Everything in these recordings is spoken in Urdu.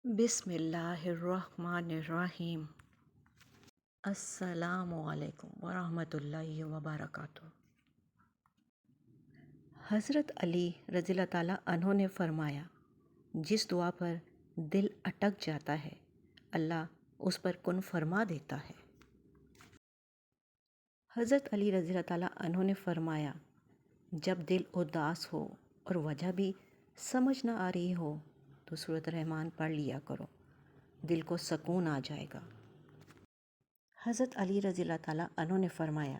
بسم اللہ الرحمن الرحیم۔ السلام علیکم ورحمۃ اللہ وبرکاتہ۔ حضرت علی رضی اللہ تعالیٰ عنہ نے فرمایا، جس دعا پر دل اٹک جاتا ہے اللہ اس پر کن فرما دیتا ہے۔ حضرت علی رضی اللہ تعالیٰ عنہ نے فرمایا، جب دل اداس ہو اور وجہ بھی سمجھ نہ آ رہی ہو تو سورۃ الرحمن پڑھ لیا کرو، دل کو سکون آ جائے گا۔ حضرت علی رضی اللہ تعالیٰ عنہ نے فرمایا،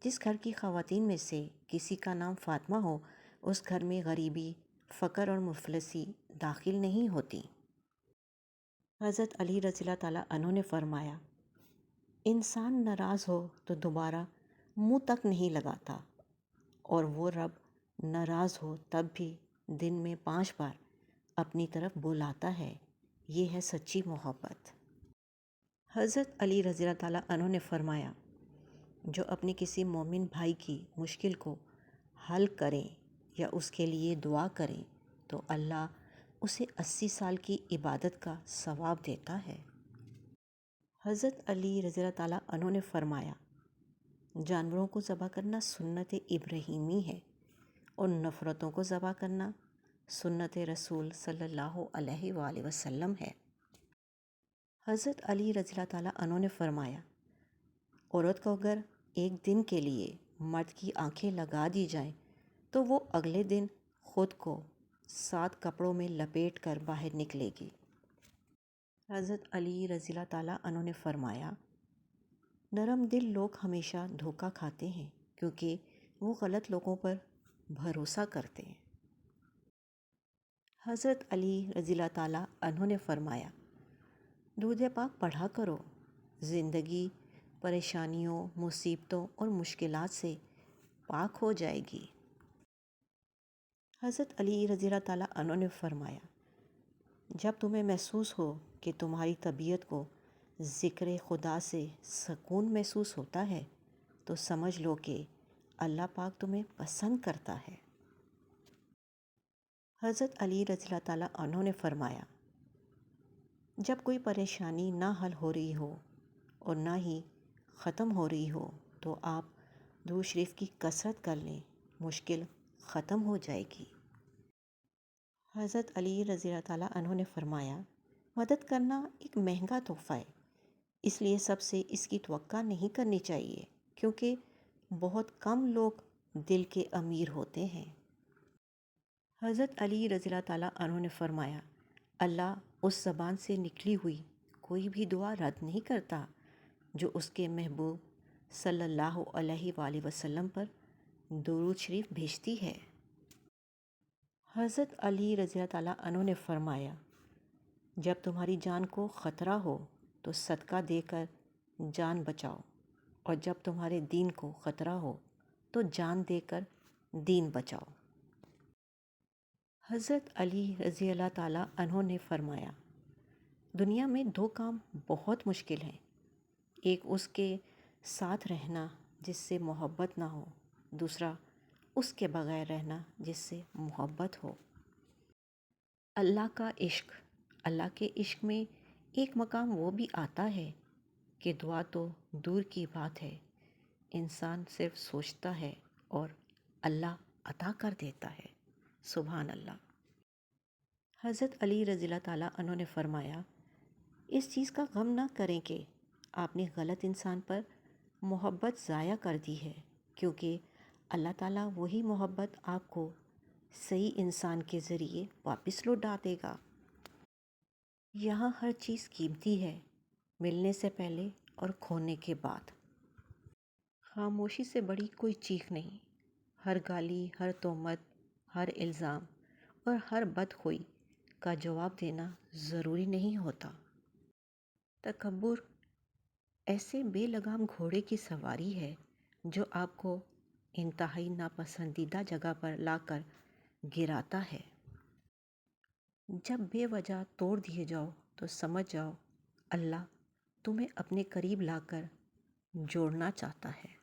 جس گھر کی خواتین میں سے کسی کا نام فاطمہ ہو اس گھر میں غریبی، فقر اور مفلسی داخل نہیں ہوتی۔ حضرت علی رضی اللہ تعالیٰ عنہ نے فرمایا، انسان ناراض ہو تو دوبارہ منہ تک نہیں لگاتا، اور وہ رب ناراض ہو تب بھی دن میں 5 بار اپنی طرف بلاتا ہے، یہ ہے سچی محبت۔ حضرت علی رضی اللہ تعالیٰ عنہ نے فرمایا، جو اپنے کسی مومن بھائی کی مشکل کو حل کریں یا اس کے لیے دعا کریں تو اللہ اسے 80 سال کی عبادت کا ثواب دیتا ہے۔ حضرت علی رضی اللہ تعالیٰ عنہ نے فرمایا، جانوروں کو ذبح کرنا سنت ابراہیمی ہے اور نفرتوں کو ذبح کرنا سنت رسول صلی اللہ علیہ وآلہ وسلم ہے۔ حضرت علی رضی اللہ تعالیٰ عنہ نے فرمایا، عورت کو اگر ایک دن کے لیے مرد کی آنکھیں لگا دی جائیں تو وہ اگلے دن خود کو 7 کپڑوں میں لپیٹ کر باہر نکلے گی۔ حضرت علی رضی اللہ تعالیٰ عنہ نے فرمایا، نرم دل لوگ ہمیشہ دھوکہ کھاتے ہیں کیونکہ وہ غلط لوگوں پر بھروسہ کرتے ہیں۔ حضرت علی رضی اللہ تعالیٰ عنہ نے فرمایا، درود پاک پڑھا کرو، زندگی پریشانیوں، مصیبتوں اور مشکلات سے پاک ہو جائے گی۔ حضرت علی رضی اللہ تعالیٰ عنہ نے فرمایا، جب تمہیں محسوس ہو کہ تمہاری طبیعت کو ذکر خدا سے سکون محسوس ہوتا ہے تو سمجھ لو کہ اللہ پاک تمہیں پسند کرتا ہے۔ حضرت علی رضی اللہ تعالیٰ عنہ نے فرمایا، جب کوئی پریشانی نہ حل ہو رہی ہو اور نہ ہی ختم ہو رہی ہو تو آپ درود شریف کی کثرت کر لیں، مشکل ختم ہو جائے گی۔ حضرت علی رضی اللہ تعالیٰ عنہ نے فرمایا، مدد کرنا ایک مہنگا تحفہ ہے، اس لیے سب سے اس کی توقع نہیں کرنی چاہیے کیونکہ بہت کم لوگ دل کے امیر ہوتے ہیں۔ حضرت علی رضی اللہ تعالیٰ عنہ نے فرمایا، اللہ اس زبان سے نکلی ہوئی کوئی بھی دعا رد نہیں کرتا جو اس کے محبوب صلی اللہ علیہ وآلہ وسلم پر درود شریف بھیجتی ہے۔ حضرت علی رضی اللہ تعالیٰ عنہ نے فرمایا، جب تمہاری جان کو خطرہ ہو تو صدقہ دے کر جان بچاؤ، اور جب تمہارے دین کو خطرہ ہو تو جان دے کر دین بچاؤ۔ حضرت علی رضی اللہ تعالیٰ عنہ نے فرمایا، دنیا میں 2 کام بہت مشکل ہیں، ایک اس کے ساتھ رہنا جس سے محبت نہ ہو، دوسرا اس کے بغیر رہنا جس سے محبت ہو۔ اللہ کا عشق، اللہ کے عشق میں ایک مقام وہ بھی آتا ہے کہ دعا تو دور کی بات ہے، انسان صرف سوچتا ہے اور اللہ عطا کر دیتا ہے۔ سبحان اللہ۔ حضرت علی رضی اللہ تعالیٰ عنہ نے فرمایا، اس چیز کا غم نہ کریں کہ آپ نے غلط انسان پر محبت ضائع کر دی ہے، کیونکہ اللہ تعالیٰ وہی محبت آپ کو صحیح انسان کے ذریعے واپس لوٹا دے گا۔ یہاں ہر چیز قیمتی ہے، ملنے سے پہلے اور کھونے کے بعد۔ خاموشی سے بڑی کوئی چیخ نہیں، ہر گالی، ہر تہمت، ہر الزام اور ہر بدخوئی کا جواب دینا ضروری نہیں ہوتا۔ تکبر ایسے بے لگام گھوڑے کی سواری ہے جو آپ کو انتہائی ناپسندیدہ جگہ پر لا کر گراتا ہے۔ جب بے وجہ توڑ دیے جاؤ تو سمجھ جاؤ اللہ تمہیں اپنے قریب لا کر جوڑنا چاہتا ہے۔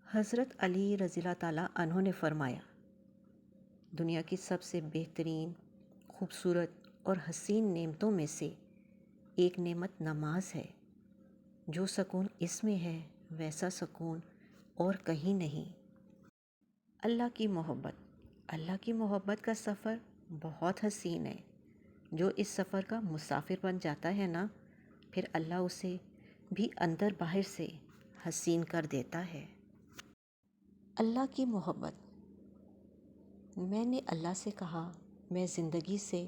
حضرت علی رضی اللہ تعالیٰ عنہ نے فرمایا، دنیا کی سب سے بہترین، خوبصورت اور حسین نعمتوں میں سے ایک نعمت نماز ہے۔ جو سکون اس میں ہے ویسا سکون اور کہیں نہیں۔ اللہ کی محبت کا سفر بہت حسین ہے۔ جو اس سفر کا مسافر بن جاتا ہے نا، پھر اللہ اسے بھی اندر باہر سے حسین کر دیتا ہے۔ اللہ کی محبت۔ میں نے اللہ سے کہا، میں زندگی سے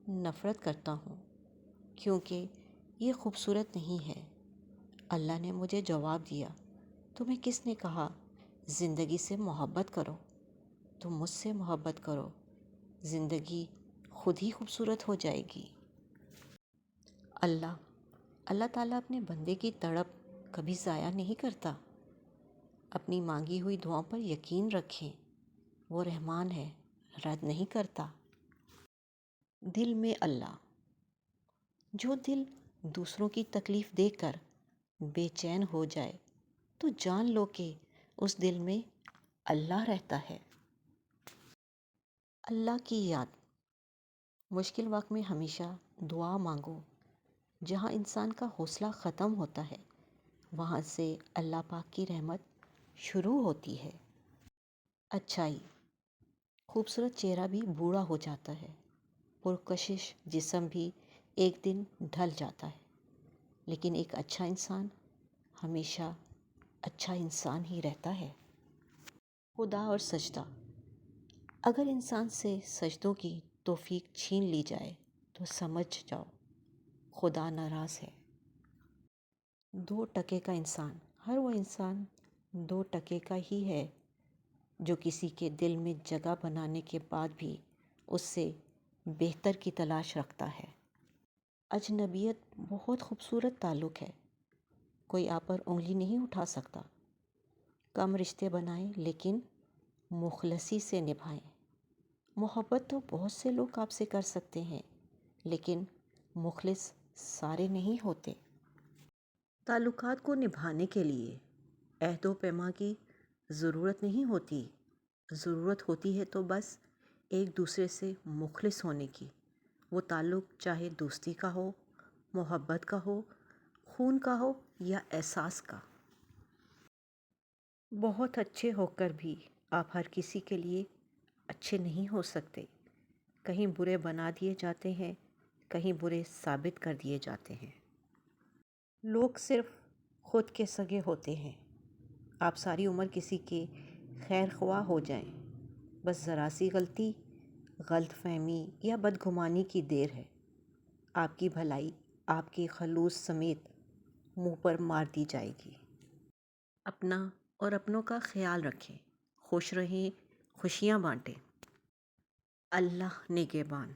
نفرت کرتا ہوں کیونکہ یہ خوبصورت نہیں ہے۔ اللہ نے مجھے جواب دیا، تمہیں کس نے کہا زندگی سے محبت کرو؟ تم مجھ سے محبت کرو، زندگی خود ہی خوبصورت ہو جائے گی۔ اللہ تعالیٰ اپنے بندے کی تڑپ کبھی ضائع نہیں کرتا۔ اپنی مانگی ہوئی دعاؤں پر یقین رکھیں، وہ رحمان ہے، رد نہیں کرتا۔ دل میں اللہ۔ جو دل دوسروں کی تکلیف دیکھ کر بے چین ہو جائے تو جان لو کہ اس دل میں اللہ رہتا ہے۔ اللہ کی یاد۔ مشکل وقت میں ہمیشہ دعا مانگو۔ جہاں انسان کا حوصلہ ختم ہوتا ہے وہاں سے اللہ پاک کی رحمت شروع ہوتی ہے۔ اچھائی۔ خوبصورت چہرہ بھی بوڑھا ہو جاتا ہے، پرکشش جسم بھی ایک دن ڈھل جاتا ہے، لیکن ایک اچھا انسان ہمیشہ اچھا انسان ہی رہتا ہے۔ خدا اور سجدہ۔ اگر انسان سے سجدوں کی توفیق چھین لی جائے تو سمجھ جاؤ خدا ناراض ہے۔ 2 کا انسان۔ ہر وہ انسان 2 کا ہی ہے جو کسی کے دل میں جگہ بنانے کے بعد بھی اس سے بہتر کی تلاش رکھتا ہے۔ اجنبیت بہت خوبصورت تعلق ہے، کوئی آپ پر انگلی نہیں اٹھا سکتا۔ کم رشتے بنائیں لیکن مخلصی سے نبھائیں۔ محبت تو بہت سے لوگ آپ سے کر سکتے ہیں لیکن مخلص سارے نہیں ہوتے۔ تعلقات کو نبھانے کے لیے عہد و پیمان کی ضرورت نہیں ہوتی، ضرورت ہوتی ہے تو بس ایک دوسرے سے مخلص ہونے کی۔ وہ تعلق چاہے دوستی کا ہو، محبت کا ہو، خون کا ہو یا احساس کا۔ بہت اچھے ہو کر بھی آپ ہر کسی کے لیے اچھے نہیں ہو سکتے۔ کہیں برے بنا دیے جاتے ہیں، کہیں برے ثابت کر دیے جاتے ہیں۔ لوگ صرف خود کے سگے ہوتے ہیں۔ آپ ساری عمر کسی کے خیر خواہ ہو جائیں، بس ذرا سی غلطی، غلط فہمی یا بدگمانی کی دیر ہے، آپ کی بھلائی آپ کے خلوص سمیت منہ پر مار دی جائے گی۔ اپنا اور اپنوں کا خیال رکھیں، خوش رہیں، خوشیاں بانٹیں۔ اللہ نگہبان۔